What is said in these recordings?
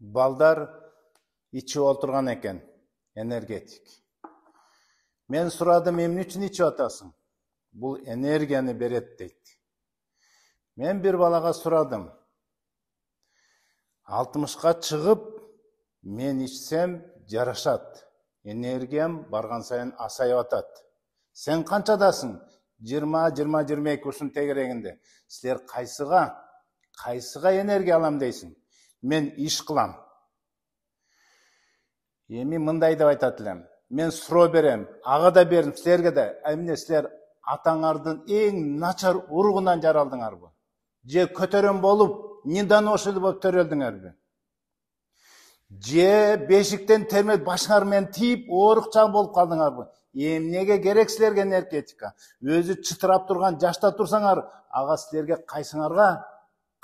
Балдар içip отырған екен, энергетик. Мен сұрадым, эмне үчүн içip атасың? Бұл энергияны берет дейт. Мен bir балаға сұрадым. 60-қа чыгып, мен içsем жарашат. Энергиям барган сайын асайып атат. Сен канчадасың? 20-22 ушун тегерегинде. Силер кайсыга энергия алам дейсиң? Мен иш кылам. Эми мындай деп айтат элем. Мен суроо берем, ага да бердим, силерге да. Эмне силер атаңардын эң начар уругунан жаралдыңарбы? Же көтөрөн болуп, недоношенный болуп төрөлдүңөрбү? Же бешиктен термеп башыңар менен тийип, оорукчан болуп калдыңарбы? Эмнеге керек силерге энергетика? Өзү чытырап турган жашта турсаңар, ага силерге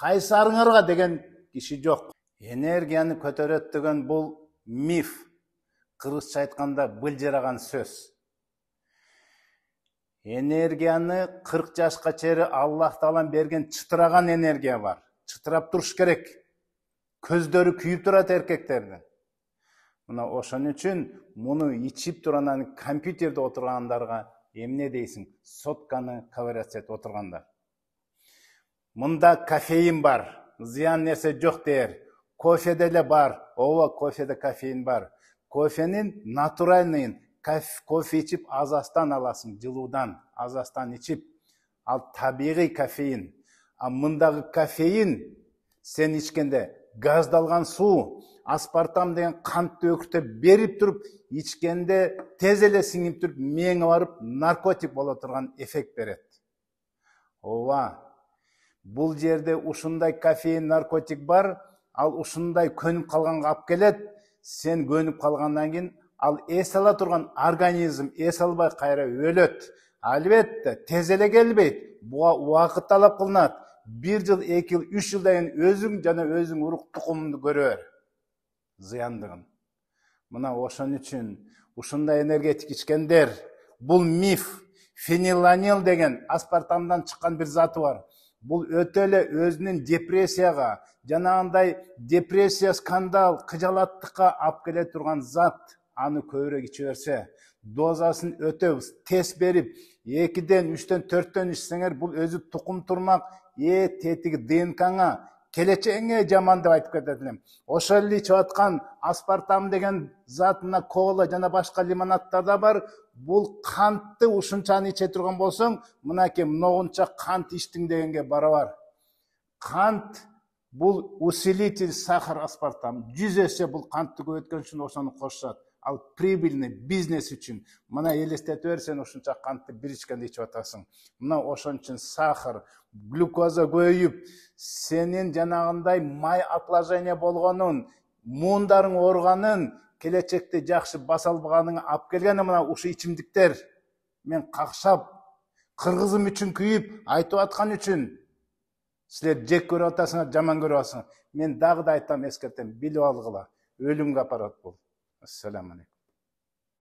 кайсарыңарга деген киши жок. Энергияны көтөрөт деген бул миф. Кыргызча айтканда былжыраган сөз. Энергияны 40 жашка чейин Аллах Таалам берген чытыраган энергия бар. Чытырап туруш керек. Көздөрү күйүп турат эркектердин. Мына ошон үчүн муну ичип туранан компьютерде отургандарга эмне дейсиң? Сотканы ковырять этип отургандар. Мында кофеин бар. Зыян нерсе жок дер. Кофеде эле бар. Ооба, кофеде кофеин бар. Кофенин натуральныйын, кофе içip азастан аласың, жылуудан, азастан içip. Ал табигый кофеин. А мындагы кофеин сен ичкенде газдалган суу, аспартам деген кантты өкүртөп берип туруп, ичкенде тез эле сиңип туруп, мээңе барып наркотик боло турган эффект берет. Ооба. Бул жерде ушундай кофеин, наркотик бар, ал ушундай көнүп калганга алып келет. Sen gönüp kalgandan keyin al es ala turgan organizm es alбай кайра өлөт. Албетте тез эле келбейт. Буга убакыт талап кылынат. 1 жыл, 2 жыл, 3 жылдан кийин өзүң жана өзүң урук тукумунду көрөр. Зыяндыгын. Мына ошон үчүн ушундай энергетик ичкендер, бул миф. Фениланил деген аспартамдан чыккан бир заты бар. Бул өтө эле өзүнүн депрессияга, жанагындай депрессия, скандал, кыжалаттыкка алып келе турган зат. Аны көбүрөөк иче берсе, дозасын өтө тез берип, 2-ден, 3-тен, 4-тен ичсеңер, бул өзү тукум турмак, тетиги ДНК-ңа, келечегиңе жаман деп айтып кетет элем. Ошол эле ичип аткан аспартам деген затына кола жана башка лимонадтарда бар. Бул кантты ушунчаны иче турган болсоң, мынакей многунча кант ичтиң дегенге барабар. Кант бул усилитель сахар аспартам. 100 эсе бул кантты көбөйткөн үчүн ошону кошушат. Ал прибыльный бизнес үчүн. Мына элестете бер, сен ушунча кантты бир ичкенде ичип атасың. Мына ошон үчүн сахар, глюкоза көбөйүп, сенин жанагындай май отложение болгонун, муундарың ооруганын, келечекте жакшы баса албаганыңа алып келген мына ушу ичимдиктер. Мен какшап, кыргызым үчүн күйүп, айтып аткан үчүн силер жек көрүп атасыңар, жаман көрүп атасыңар. Мен дагы да айтам, эскертем, билип алгыла. Өлүмгө апарат бул. Ассаламу алейкум.